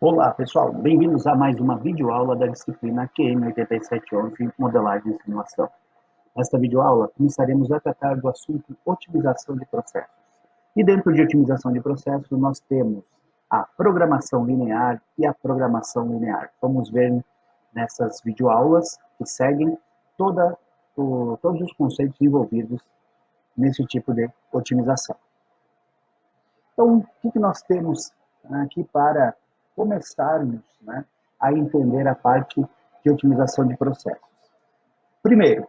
Olá, pessoal. Bem-vindos a mais uma videoaula da disciplina QM8711, Modelagem e Simulação. Nesta videoaula, começaremos a tratar do assunto otimização de processos. E dentro de otimização de processos, nós temos a programação linear e a programação linear. Vamos ver nessas videoaulas que seguem todos os conceitos envolvidos nesse tipo de otimização. Então, o que nós temos aqui para começarmos, a entender a parte de otimização de processos? Primeiro,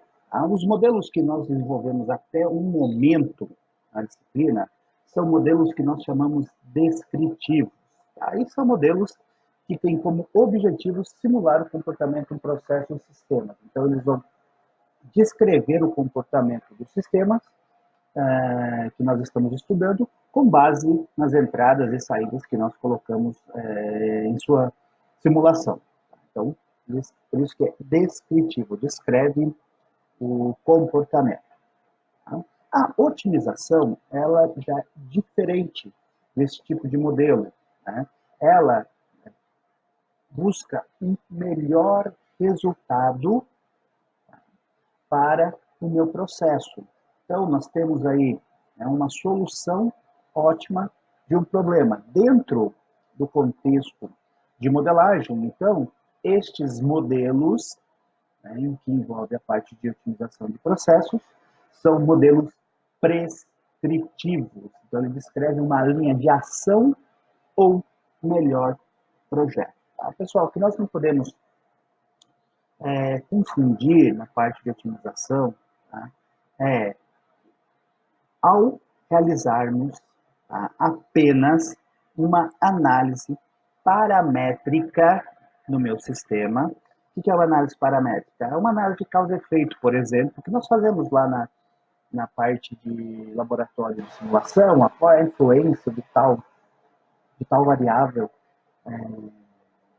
os modelos que nós desenvolvemos até o momento na disciplina são modelos que nós chamamos descritivos. Aí são modelos que têm como objetivo simular o comportamento de um processo ou sistema. Então, eles vão descrever o comportamento dos sistemas que nós estamos estudando, com base nas entradas e saídas que nós colocamos em sua simulação. Então, por isso que é descritivo, descreve o comportamento. A otimização, ela já é diferente desse tipo de modelo. Ela busca um melhor resultado para o meu processo. Então, nós temos aí uma solução ótima de um problema. Dentro do contexto de modelagem, então, estes modelos, em que envolve a parte de otimização de processos, são modelos prescritivos. Então, ele descreve uma linha de ação ou melhor projeto. Tá? Pessoal, o que nós não podemos confundir na parte de otimização, tá? Ao realizarmos apenas uma análise paramétrica no meu sistema. O que é uma análise paramétrica? É uma análise de causa e efeito, por exemplo, que nós fazemos lá na parte de laboratório de simulação, qual é a influência de tal variável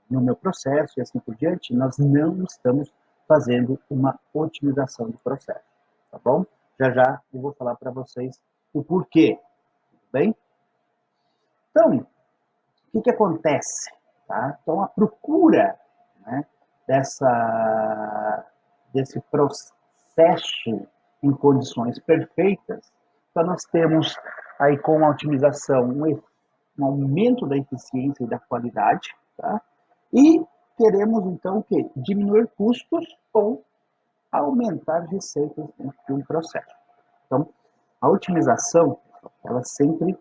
no meu processo e assim por diante. Nós não estamos fazendo uma otimização do processo, tá bom? Já eu vou falar para vocês o porquê, tudo bem? Então, o que acontece? Tá? Então, a procura desse processo em condições perfeitas, então nós temos aí com a otimização um aumento da eficiência e da qualidade, tá? E queremos então o quê? Diminuir custos ou aumentar receitas dentro de um processo. Então, a otimização, ela sempre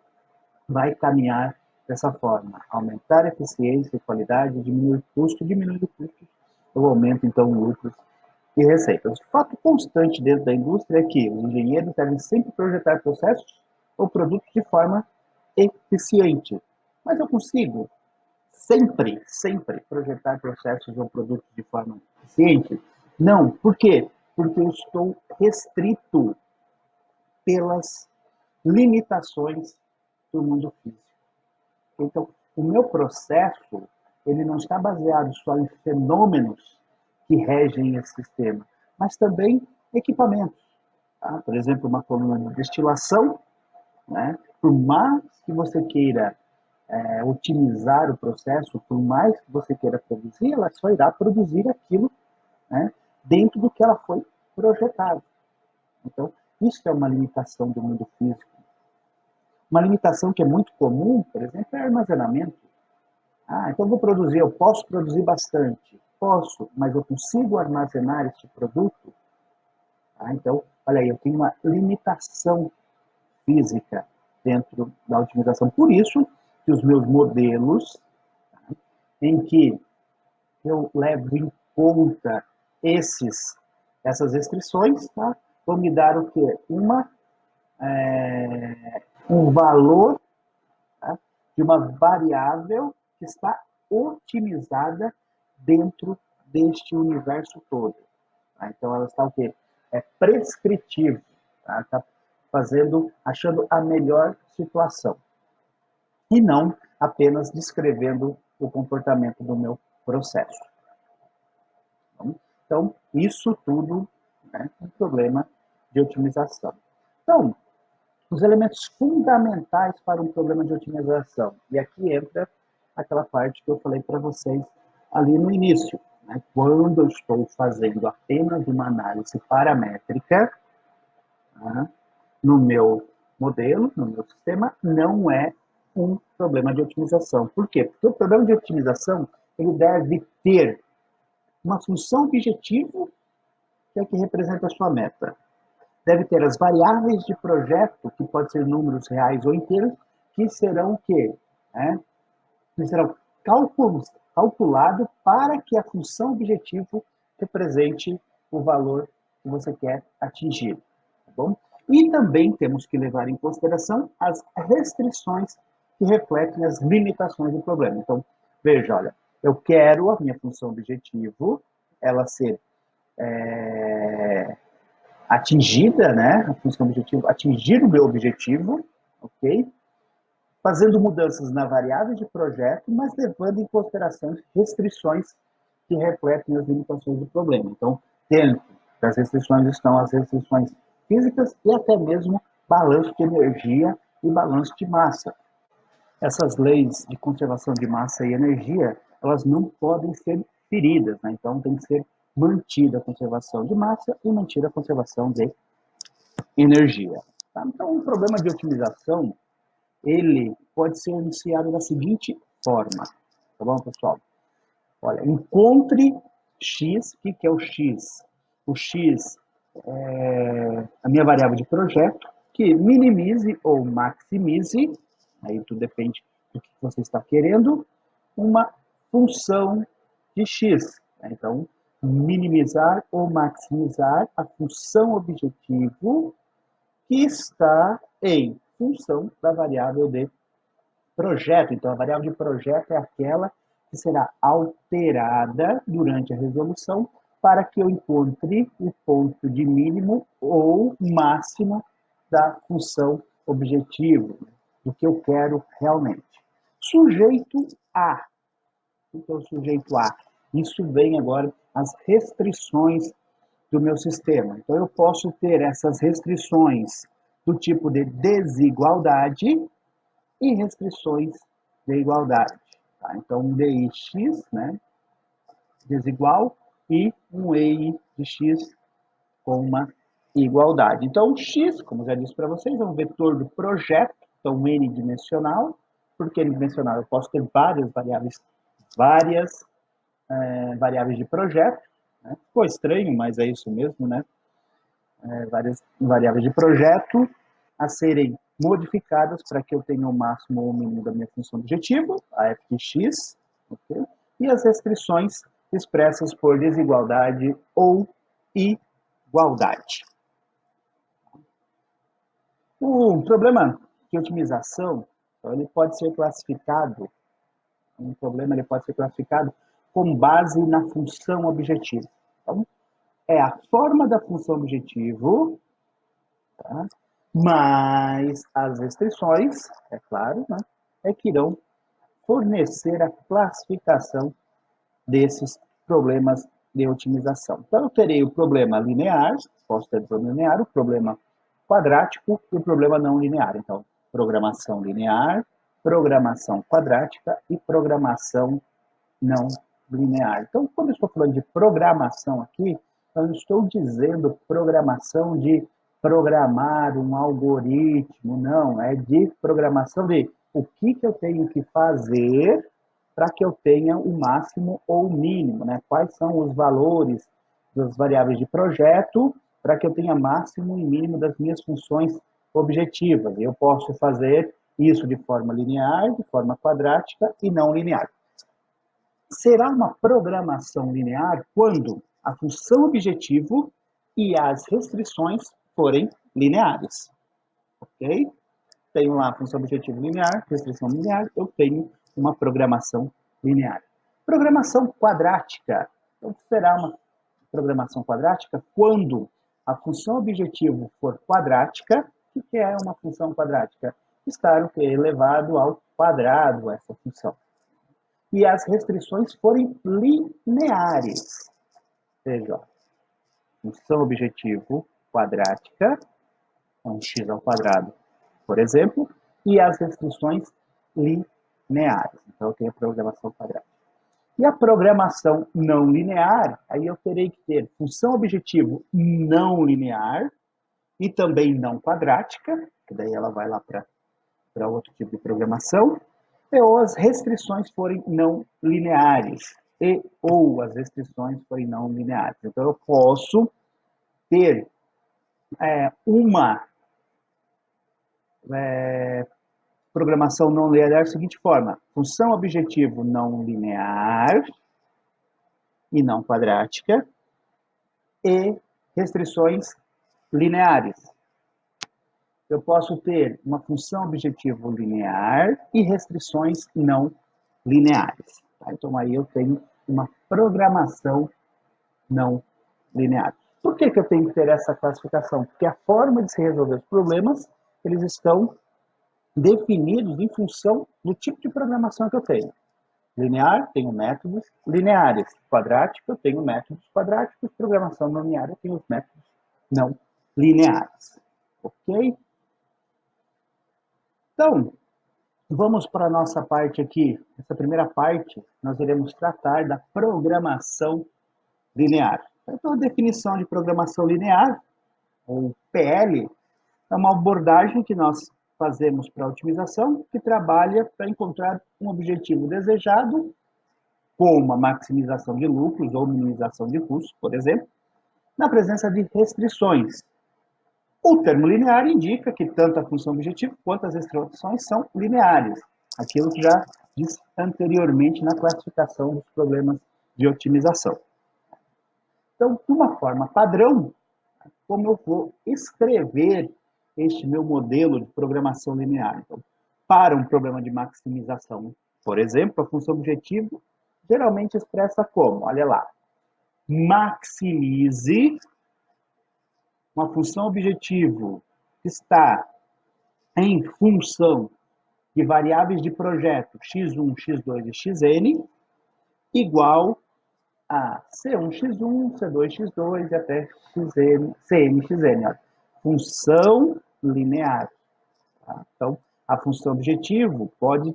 vai caminhar dessa forma, aumentar a eficiência e qualidade, diminuir custo, eu aumento então lucros e receitas. O fato constante dentro da indústria é que os engenheiros devem sempre projetar processos ou produtos de forma eficiente. Mas eu consigo sempre projetar processos ou produtos de forma eficiente? Não. Por quê? Porque eu estou restrito pelas limitações do mundo físico. Então, o meu processo, ele não está baseado só em fenômenos que regem esse sistema, mas também equipamentos. Tá? Por exemplo, uma coluna de destilação, por mais que você queira otimizar o processo, por mais que você queira produzir, ela só irá produzir aquilo dentro do que ela foi projetada. Então, isso é uma limitação do mundo físico. Uma limitação que é muito comum, por exemplo, é armazenamento. Então eu posso produzir bastante. Posso, mas eu consigo armazenar este produto? Então, olha aí, eu tenho uma limitação física dentro da otimização. Por isso que os meus modelos, em que eu levo em conta essas restrições, vão me dar o quê? Um valor de uma variável que está otimizada dentro deste universo todo. Então, ela está o quê? É prescritivo. Está achando a melhor situação. E não apenas descrevendo o comportamento do meu processo. Então, isso tudo é um problema de otimização. Então, os elementos fundamentais para um problema de otimização. E aqui entra aquela parte que eu falei para vocês ali no início. Né? Quando eu estou fazendo apenas uma análise paramétrica, tá? No meu modelo, no meu sistema, não é um problema de otimização. Por quê? Porque o problema de otimização ele deve ter uma função objetivo que é que representa a sua meta. Deve ter as variáveis de projeto, que pode ser números reais ou inteiros, que serão o quê? Né? Que serão calculados para que a função objetivo represente o valor que você quer atingir. Tá bom? E também temos que levar em consideração as restrições que refletem as limitações do problema. Então, veja, olha, eu quero a minha função objetivo, ela ser atingida, né? A função objetivo, atingir o meu objetivo, ok? Fazendo mudanças na variável de projeto, mas levando em consideração restrições que refletem as limitações do problema. Então, dentro das restrições estão as restrições físicas e até mesmo balanço de energia e balanço de massa. Essas leis de conservação de massa e energia, elas não podem ser feridas, né? Então tem que ser mantida a conservação de massa e mantida a conservação de energia. Tá? Então, o problema de otimização, ele pode ser iniciado da seguinte forma, tá bom, pessoal? Olha, encontre X, o que é o X? O X é a minha variável de projeto, que minimize ou maximize, aí tudo depende do que você está querendo, uma função de X. Então, minimizar ou maximizar a função objetivo que está em função da variável de projeto. Então, a variável de projeto é aquela que será alterada durante a resolução para que eu encontre o ponto de mínimo ou máximo da função objetivo, do que eu quero realmente. Sujeito A. Então, sujeito A. Isso vem agora as restrições do meu sistema. Então, eu posso ter essas restrições do tipo de desigualdade e restrições de igualdade. Tá? Então, um DIX, né, desigual, e um EI de X com uma igualdade. Então, X, como já disse para vocês, é um vetor do projeto, então n-dimensional. Por que n-dimensional? Eu posso ter várias variáveis de projeto. Né? Ficou estranho, mas é isso mesmo, né? Várias variáveis de projeto a serem modificadas para que eu tenha o máximo ou o mínimo da minha função objetivo, a f de x, okay? E as restrições expressas por desigualdade ou igualdade. O problema de otimização, então, ele pode ser classificado, ele pode ser classificado com base na função objetivo. Então, é a forma da função objetivo, tá? Mas as restrições, é claro, né, é que irão fornecer a classificação desses problemas de otimização. Então, eu terei o problema linear, posso ter o problema linear, o problema quadrático e o problema não linear. Então, programação linear, programação quadrática e programação não linear. Então, quando eu estou falando de programação aqui, eu não estou dizendo programação de programar um algoritmo, não, é de programação de o que eu tenho que fazer para que eu tenha o máximo ou o mínimo, né? Quais são os valores das variáveis de projeto para que eu tenha máximo e mínimo das minhas funções objetivas. Eu posso fazer isso de forma linear, de forma quadrática e não linear. Será uma programação linear quando a função objetivo e as restrições forem lineares. Ok? Tenho lá a função objetivo linear, restrição linear, eu tenho uma programação linear. Programação quadrática. Então, será uma programação quadrática quando a função objetivo for quadrática. O que é uma função quadrática? Estar elevado ao quadrado essa função. E as restrições forem lineares. Veja, função objetivo quadrática, então x ao quadrado, por exemplo, e as restrições lineares. lineares. Então, eu tenho a programação quadrática. E a programação não linear, aí eu terei que ter função objetivo não linear e também não quadrática, que daí ela vai lá para outro tipo de programação, ou as restrições forem não lineares, ou as restrições forem não lineares. Então, eu posso ter uma programação não linear da seguinte forma: função objetivo não linear e não quadrática e restrições lineares. Eu posso ter uma função objetivo linear e restrições não lineares. Tá? Então, aí eu tenho uma programação não linear. Por que eu tenho que ter essa classificação? Porque a forma de se resolver os problemas, eles estão definidos em função do tipo de programação que eu tenho. Linear, tenho métodos lineares. Quadrático, eu tenho métodos quadráticos. Programação não linear, eu tenho os métodos não lineares. Ok? Então, vamos para a nossa parte aqui. Essa primeira parte, nós iremos tratar da programação linear. Então, a definição de programação linear, ou PL, é uma abordagem que nós fazemos para a otimização, que trabalha para encontrar um objetivo desejado, como a maximização de lucros ou minimização de custos, por exemplo, na presença de restrições. O termo linear indica que tanto a função objetivo quanto as restrições são lineares, aquilo que já disse anteriormente na classificação dos problemas de otimização. Então, de uma forma padrão, como eu vou escrever este meu modelo de programação linear? Então, para um problema de maximização, por exemplo, a função objetivo geralmente expressa como? Olha lá, maximize uma função objetivo que está em função de variáveis de projeto x1, x2 e xn, igual a C1x1, C2x2 e até xn, cnxn. Ó. Função linear. Tá? Então, a função objetivo pode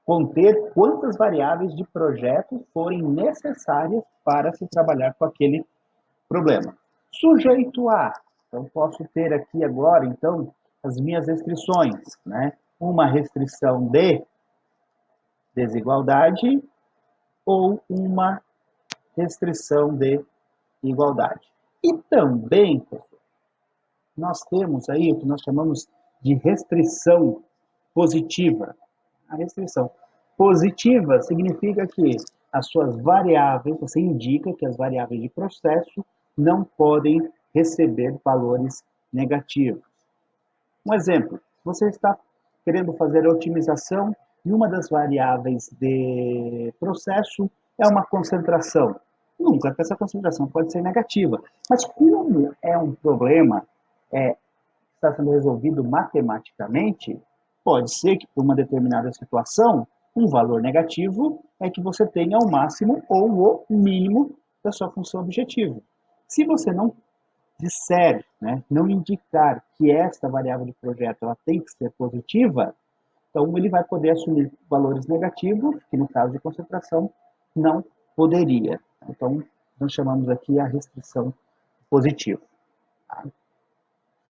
conter quantas variáveis de projeto forem necessárias para se trabalhar com aquele problema. Sujeito a. Então, posso ter aqui agora, então, as minhas restrições, né? Uma restrição de desigualdade ou uma restrição de igualdade. E também, professor, nós temos aí o que nós chamamos de restrição positiva. A restrição positiva significa que as suas variáveis, você indica que as variáveis de processo não podem receber valores negativos. Um exemplo, você está querendo fazer a otimização e uma das variáveis de processo é uma concentração. Nunca que essa concentração pode ser negativa. Mas como é um problema está sendo resolvido matematicamente, pode ser que por uma determinada situação, um valor negativo é que você tenha o máximo ou o mínimo da sua função objetivo. Se você não disser, né, não indicar que esta variável de projeto ela tem que ser positiva, então ele vai poder assumir valores negativos, que no caso de concentração não poderia. Então, nós chamamos aqui a restrição positiva. Tá?